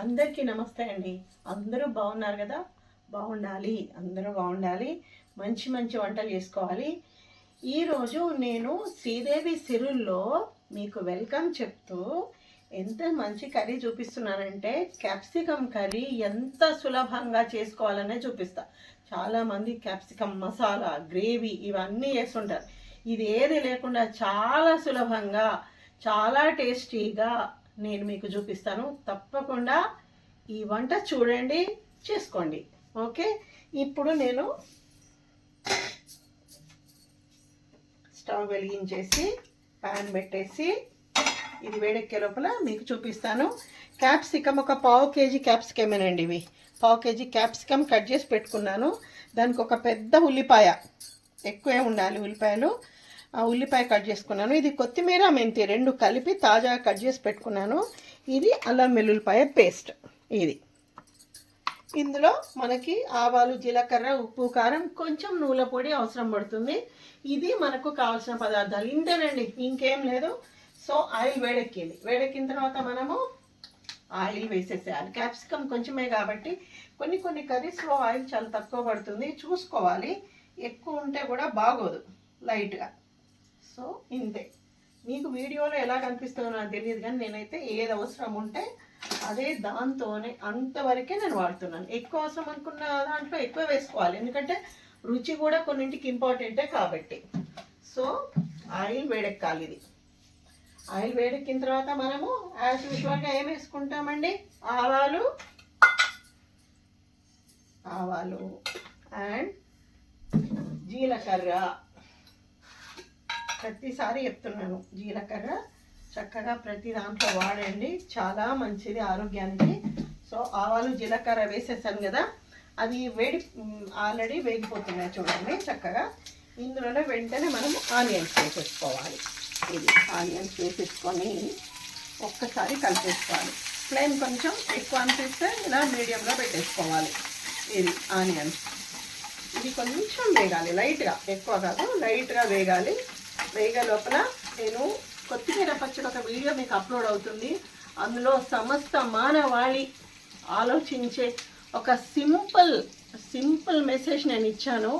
అందరికీ నమస్తే అండి. అందరూ బాగున్నారు కదా? బాగుండాలి, అందరూ బాగుండాలి. మంచి మంచి వంటలు చేసుకోవాలి. ఈరోజు నేను శ్రీదేవి సిరుల్లో మీకు వెల్కమ్ చెప్తూ ఎంత మంచి కర్రీ చూపిస్తున్నానంటే క్యాప్సికమ్ కర్రీ ఎంత సులభంగా చేసుకోవాలనే చూపిస్తా. చాలామంది క్యాప్సికమ్ మసాలా, గ్రేవీ ఇవన్నీ చేస్తుంటారు. ఇది ఏది లేకుండా చాలా సులభంగా, చాలా టేస్టీగా నేను మీకు చూపిస్తాను. తప్పకుండా ఈ వంట చూడండి, చేసుకోండి. ఓకే, ఇప్పుడు నేను స్టవ్ వెలిగించేసి ప్యాన్ పెట్టేసి ఇది వేడెక్కే లోపల మీకు చూపిస్తాను. క్యాప్సికమ్ ఒక పావు కేజీ క్యాప్సికమేనండి. ఇవి పావు కేజీ క్యాప్సికమ్ కట్ చేసి పెట్టుకున్నాను. దానికి ఒక పెద్ద ఉల్లిపాయ, ఎక్కువే ఉండాలి ఉల్లిపాయలు, ఆ ఉల్లిపాయ కట్ చేసుకున్నాను. ఇది కొత్తిమీర, మెంతి రెండు కలిపి తాజాగా కట్ చేసి పెట్టుకున్నాను. ఇది అల్లం వెల్లుల్లిపాయ పేస్ట్. ఇది ఇందులో మనకి ఆవాలు, జీలకర్ర, ఉప్పు, కారం, కొంచెం నూనె పొడి అవసరం పడుతుంది. ఇది మనకు కావాల్సిన పదార్థాలు ఇంతేనండి, ఇంకేం లేదు. సో ఆయిల్ వేడెక్కింది. వేడెక్కిన తర్వాత మనము ఆయిల్ వేసేసేయాలి. క్యాప్సికమ్ కొంచెమే కాబట్టి కొన్ని కర్రీస్లో ఆయిల్ చాలా తక్కువ పడుతుంది, చూసుకోవాలి. ఎక్కువ ఉంటే కూడా బాగోదు, లైట్గా. సో ఇంతే. మీకు వీడియోలో ఎలా కనిపిస్తుందో నాకు తెలియదు, కానీ నేనైతే ఏది అవసరం ఉంటే అదే దాంతోనే అంతవరకే నేను వాడుతున్నాను. ఎక్కువ అవసరం అనుకున్న దాంట్లో ఎక్కువ వేసుకోవాలి, ఎందుకంటే రుచి కూడా కొన్నింటికి ఇంపార్టెంటే కాబట్టి. సో ఆయిల్ వేడెక్కాలి. ఇది ఆయిల్ వేడెక్కిన తర్వాత మనము యాజ్ యూజువల్గా ఏం వేసుకుంటామండి, ఆవాలు అండ్ జీలకర్ర. ప్రతిసారి చెప్తున్నాను, జీలకర్ర చక్కగా ప్రతి దాంట్లో వాడండి, చాలా మంచిది ఆరోగ్యానికి. సో ఆవాలు, జీలకర్ర వేసేసాను కదా, అది ఆల్రెడీ వేగిపోతున్నాయి చూడండి చక్కగా. ఇందులోనే వెంటనే మనం ఆనియన్స్ వేసేసుకోవాలి. ఇది ఆనియన్స్ వేసేసుకొని ఒక్కసారి కలిపేసుకోవాలి. ఫ్లేమ్ కొంచెం ఎక్కువ అనిపిస్తే ఇలా మీడియంలో పెట్టేసుకోవాలి. ఇది ఆనియన్స్, ఇది కొంచెం వేగాలి లైట్గా, ఎక్కువ కాదు, లైట్గా వేగాలి. వేగే లోపల నేను కొత్తిమీర పచ్చడి ఒక వీడియో మీకు అప్లోడ్ అవుతుంది. అందులో సమస్త మానవాళి ఆలోచించే ఒక సింపుల్ మెసేజ్ నేను ఇచ్చాను.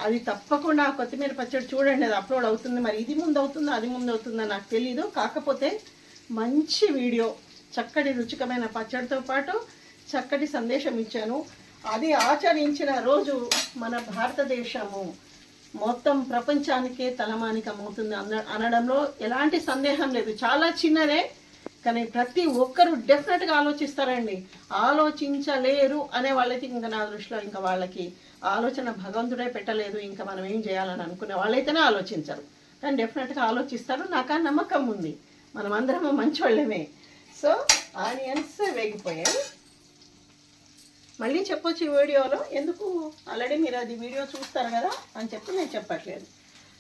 అది తప్పకుండా కొత్తిమీర పచ్చడి చూడండి, అది అప్లోడ్ అవుతుంది. మరి ఇది ముందు అవుతుందో అది ముందు అవుతుందో నాకు తెలీదు, కాకపోతే మంచి వీడియో, చక్కటి రుచికరమైన పచ్చడితో పాటు చక్కటి సందేశం ఇచ్చాను. అది ఆచరించిన రోజు మన భారతదేశము మొత్తం ప్రపంచానికే తలమానికమవుతుంది అనడంలో ఎలాంటి సందేహం లేదు. చాలా చిన్నదే, కానీ ప్రతి ఒక్కరూ డెఫినెట్గా ఆలోచిస్తారండి. ఆలోచించలేరు అనే వాళ్ళకి ఇంకా నా దృష్టిలో ఇంకా వాళ్ళకి ఆలోచన భగవంతుడే పెట్టలేదు. ఇంకా మనం ఏం చేయాలని అనుకునే వాళ్ళైతేనే ఆలోచించరు, కానీ డెఫినెట్గా ఆలోచిస్తారు. నాకు ఆ నమ్మకం ఉంది, మనం అందరము మంచి వాళ్ళమే. సో ఆనియన్స్ వేగిపోయాయి. మళ్ళీ చెప్పొచ్చు ఈ వీడియోలో, ఎందుకు ఆల్రెడీ మీరు అది వీడియో చూస్తారు కదా అని చెప్పి నేను చెప్పట్లేదు.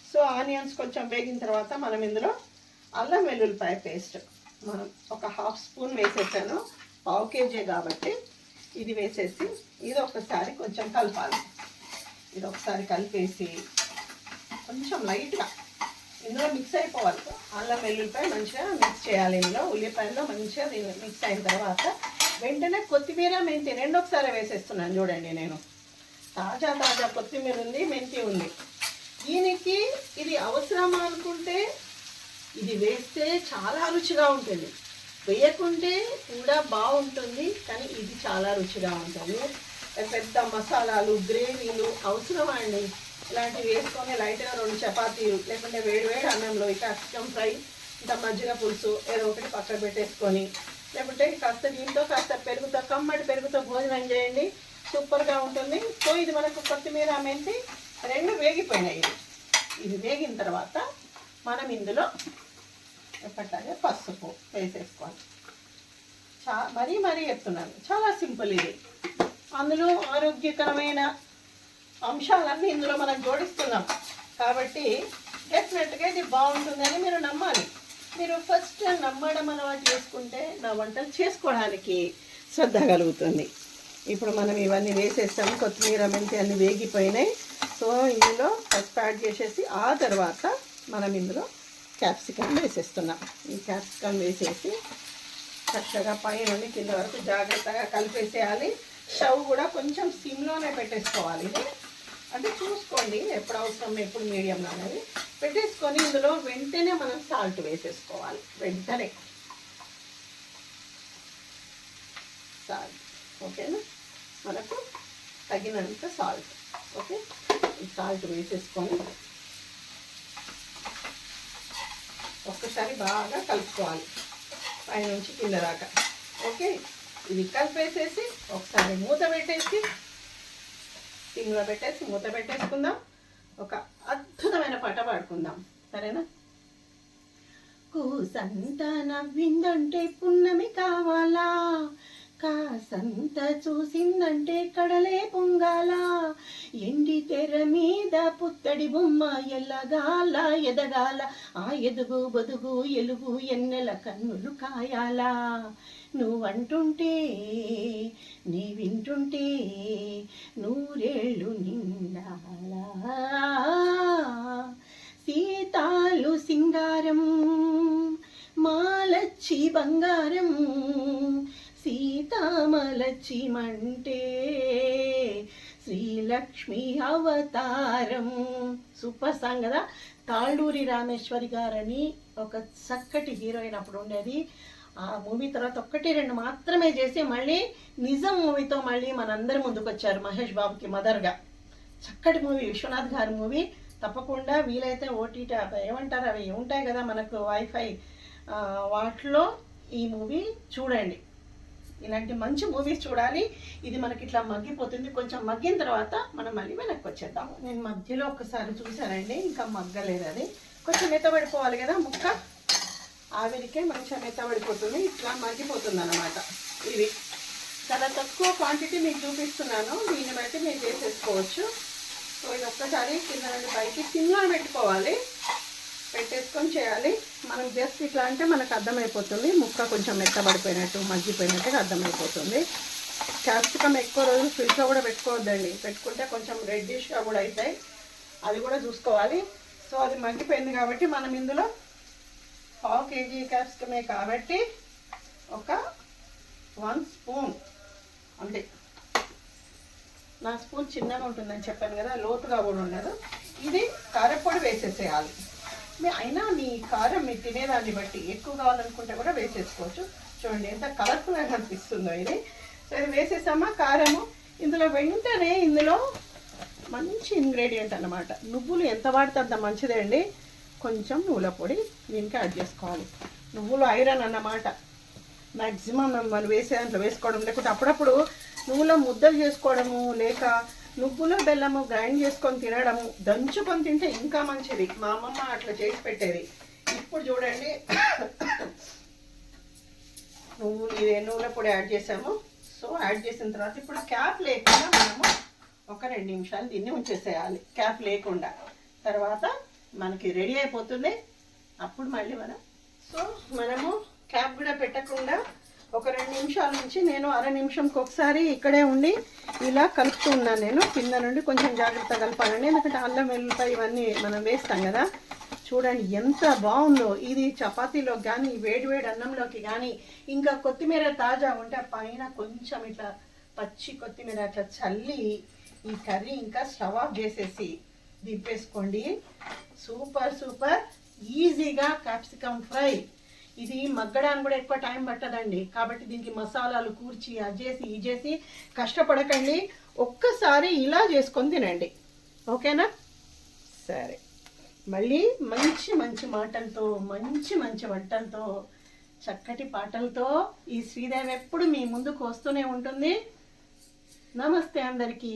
సో ఆనియన్స్ కొంచెం వేగిన తర్వాత మనం ఇందులో అల్లం వెల్లుల్లిపాయ పేస్ట్ మనం ఒక 1/2 స్పూన్ వేసేసాను, పావు కేజీ కాబట్టి. ఇది వేసేసి ఇది ఒకసారి కొంచెం కలపాలి. ఇది ఒకసారి కలిపేసి కొంచెం లైట్గా ఇందులో మిక్స్ అయిపోవాలి. అల్లం వెల్లుల్లిపాయ మంచిగా మిక్స్ చేయాలి. ఇందులో ఉల్లిపాయల్లో మంచిగా మిక్స్ అయిన తర్వాత వెంటనే కొత్తిమీర, మెంతి రెండు ఒకసారి వేసేస్తున్నాను. చూడండి, నేను తాజా కొత్తిమీర ఉంది, మెంతి ఉంది. దీనికి ఇది అవసరమా అనుకుంటే ఇది వేస్తే చాలా రుచిగా ఉంటుంది, వేయకుంటే కూడా బాగుంటుంది, కానీ ఇది చాలా రుచిగా ఉంటుంది. పెద్ద మసాలాలు, గ్రేవీలు అవసరమా అండి? ఇలాంటివి వేసుకొని లైట్గా 2 చపాతీలు, లేకుంటే వేడివేడి అన్నంలో ఈ క్యాప్సికమ్ ఫ్రై, ఇంత మజ్జిగ పులుసు ఏదో ఒకటి పక్కన పెట్టేసుకొని, లేకుంటే కాస్త దీంతో కాస్త పెరుగుతో, కమ్మటి పెరుగుతో భోజనం చేయండి, సూపర్గా ఉంటుంది. సో ఇది మనకు కొత్తిమీర, మెంతి రెండు వేగిపోయినాయి. ఇది వేగిన తర్వాత మనం ఇందులో ఎప్పట్లాగే పసుపు వేసేసుకోవాలి. మరీ చెప్తున్నాను, చాలా సింపుల్ ఇది. అందులో ఆరోగ్యకరమైన అంశాలన్నీ ఇందులో మనం జోడిస్తున్నాం కాబట్టి డెఫినెట్గా ఇది బాగుంటుందని మీరు నమ్మాలి. మీరు ఫస్ట్ నమ్మడం అలవాటు చేసుకుంటే నా వంటలు చేసుకోవడానికి శ్రద్ధ కలుగుతుంది. ఇప్పుడు మనం ఇవన్నీ వేసేస్తాము, కొత్తిమీర, మెంతి అన్నీ వేగిపోయినాయి. సో ఇందులో పసుపు యాడ్ చేసేసి ఆ తర్వాత మనం ఇందులో క్యాప్సికమ్ వేసేస్తున్నాం. ఈ క్యాప్సికమ్ వేసేసి చక్కగా పై నుండి కింద వరకు జాగ్రత్తగా కలిపేసేయాలి. స్టవ్ కూడా కొంచెం సిమ్లోనే పెట్టేసుకోవాలి. ఇది అంటే చూసుకోండి ఎప్పుడు అవసరం, ఎప్పుడు మీడియంలో అనేది పెట్టేసుకొని ఇందులో వెంటనే మనం సాల్ట్ వేసేసుకోవాలి. వెంటనే సాల్ట్, ఓకేనా, మనకు తగినంత సాల్ట్. ఓకే, ఈ సాల్ట్ వేసేసుకొని ఒక్కసారి బాగా కలుపుకోవాలి పైనుంచి కింద దాకా. ఓకే, ఇది కలిపేసేసి ఒకసారి మూత పెట్టేసి సిమ్లో పెట్టేసి మూత పెట్టేసుకుందాం. ఒక అద్భుతమైన పాట పాడుకుందాం, సరేనా? కూసంత నవ్విందంటే పున్నమి కావాలా, కాసంత చూసిందంటే కడలే పొంగాల, ఎండి తెర మీద పుత్తడి బొమ్మ ఎల్లగాల ఎదగాల, ఆ ఎదుగు బొదుగు ఎలుగు ఎన్నెల కన్నులు కాయాలా, నువ్వంటుంటే నీ వింటుంటే నూరేళ్ళు నిండాలా, సీతాలు సింగారం మాలచ్చి బంగారం, సీతామలచ్చిమంటే శ్రీలక్ష్మి అవతారం. సూపర్ సాంగ్ కదా. తాళ్ళూరి రామేశ్వరి గారని ఒక చక్కటి హీరోయిన్ అప్పుడు ఉండేది. ఆ మూవీ తర్వాత 1-2 మాత్రమే చేసి మళ్ళీ నిజం మూవీతో మళ్ళీ మనందరి ముందుకు వచ్చారు మహేష్ బాబుకి మదర్గా. చక్కటి మూవీ, విశ్వనాథ్ గారి మూవీ. తప్పకుండా వీలైతే ఓటీటీ ఏమంటారు అవి ఉంటాయి కదా మనకు వైఫై, వాటిలో ఈ మూవీ చూడండి. ఇలాంటి మంచి మూవీస్ చూడాలి. ఇది మనకి ఇట్లా మగ్గిపోతుంది. కొంచెం మగ్గిన తర్వాత మనం మళ్ళీ వెనక్కి వచ్చేద్దాము. నేను మధ్యలో ఒకసారి చూసానండి, ఇంకా మగ్గలేదు. అది కొంచెం మెత్తబడిపోవాలి కదా ముక్క, ఆవిరికే మంచిగా మెత్తబడిపోతుంది, ఇట్లా మగ్గిపోతుంది అన్నమాట. ఇది చాలా తక్కువ క్వాంటిటీ మీకు చూపిస్తున్నాను, దీన్ని బట్టి మీరు చేసేసుకోవచ్చు. సో ఇది ఒక్కసారి కింద నుండి పైకి సిమ్లో పెట్టుకోవాలి, పెట్టేసుకొని చేయాలి. మనం జస్ట్ ఇట్లా అంటే మనకు అర్థమైపోతుంది, ముక్క కొంచెం మెత్తబడిపోయినట్టు మగ్గిపోయినట్టుగా అర్థమైపోతుంది. క్యాప్సికమ్ ఎక్కువ రోజులు ఫ్రిడ్జ్లో కూడా పెట్టుకోవద్దండి, పెట్టుకుంటే కొంచెం రెడ్డిష్గా కూడా అవుతాయి, అది కూడా చూసుకోవాలి. సో అది మగ్గిపోయింది కాబట్టి మనం ఇందులో 1/2 kg క్యాప్సికమే కాబట్టి ఒక 1 స్పూన్, అంటే నా స్పూన్ చిన్నగా ఉంటుందని చెప్పాను కదా, లోతుగా కూడా ఉండదు. ఇది కారపొడి వేసేసేయాలి. అయినా మీ కారం మీరు తినేదాన్ని బట్టి ఎక్కువ కావాలనుకుంటే కూడా వేసేసుకోవచ్చు. చూడండి ఎంత కలర్ఫుల్గా కనిపిస్తుందో ఇది. సో ఇది వేసేసామా కారము. ఇందులో వెంటనే ఇందులో మంచి ఇంగ్రీడియంట్ అన్నమాట, నువ్వులు ఎంత వాడితే అంత మంచిదే అండి. కొంచెం నువ్వుల పొడి దీనికి యాడ్ చేసుకోవాలి. నువ్వులు ఐరన్ అన్నమాట, మ్యాక్సిమం మనం వేసే దాంట్లో వేసుకోవడం, లేకుంటే అప్పుడప్పుడు నువ్వులో ముద్దలు చేసుకోవడము, లేక నువ్వుల బెల్లము గ్రైండ్ చేసుకొని తినడము, దంచుకొని తింటే ఇంకా మంచిది. మా అమ్మమ్మ అట్లా చేసి పెట్టేది. ఇప్పుడు చూడండి నువ్వుల పొడి యాడ్ చేసాము. సో యాడ్ చేసిన తర్వాత ఇప్పుడు క్యాప్ లేకుండా మనము ఒక 2 నిమిషాలు దీన్ని ఉంచేసేయాలి, క్యాప్ లేకుండా. తర్వాత మనకి రెడీ అయిపోతుంది. అప్పుడు మళ్ళీ మనము క్యాప్ కూడా పెట్టకుండా ఒక 2 నిమిషాల నుంచి, నేను 1/2 నిమిషంకి ఒకసారి ఇక్కడే ఉండి ఇలా కలుపుతూ ఉన్నాను. నేను కింద నుండి కొంచెం జాగ్రత్తగా కలపాలండి, ఎందుకంటే అల్లం వెల్లుల్లిపాయ ఇవన్నీ మనం వేస్తాం కదా. చూడండి ఎంత బాగుందో ఇది. చపాతీలో కానీ వేడివేడి అన్నంలోకి కానీ, ఇంకా కొత్తిమీర తాజా ఉంటే పైన కొంచెం ఇట్లా పచ్చి కొత్తిమీర అట్లా చల్లి ఈ కర్రీ ఇంకా స్టవ్ ఆఫ్ చేసేసి దింపేసుకోండి. సూపర్ సూపర్ ఈజీగా క్యాప్సికమ్ ఫ్రై. ఇది మగ్గడానికి కూడా ఎక్కువ టైం పట్టదండి, కాబట్టి దీనికి మసాలాలు కూర్చి అది చేసి ఇది చేసి కష్టపడకండి. ఒక్కసారి ఇలా చేసుకొని తినండి, ఓకేనా? సరే, మళ్ళీ మంచి మంచి మాటలతో, మంచి మంచి వంటలతో, చక్కటి పాటలతో ఈ శ్రీదేవి ఎప్పుడు మీ ముందుకు వస్తూనే ఉంటుంది. నమస్తే అందరికీ.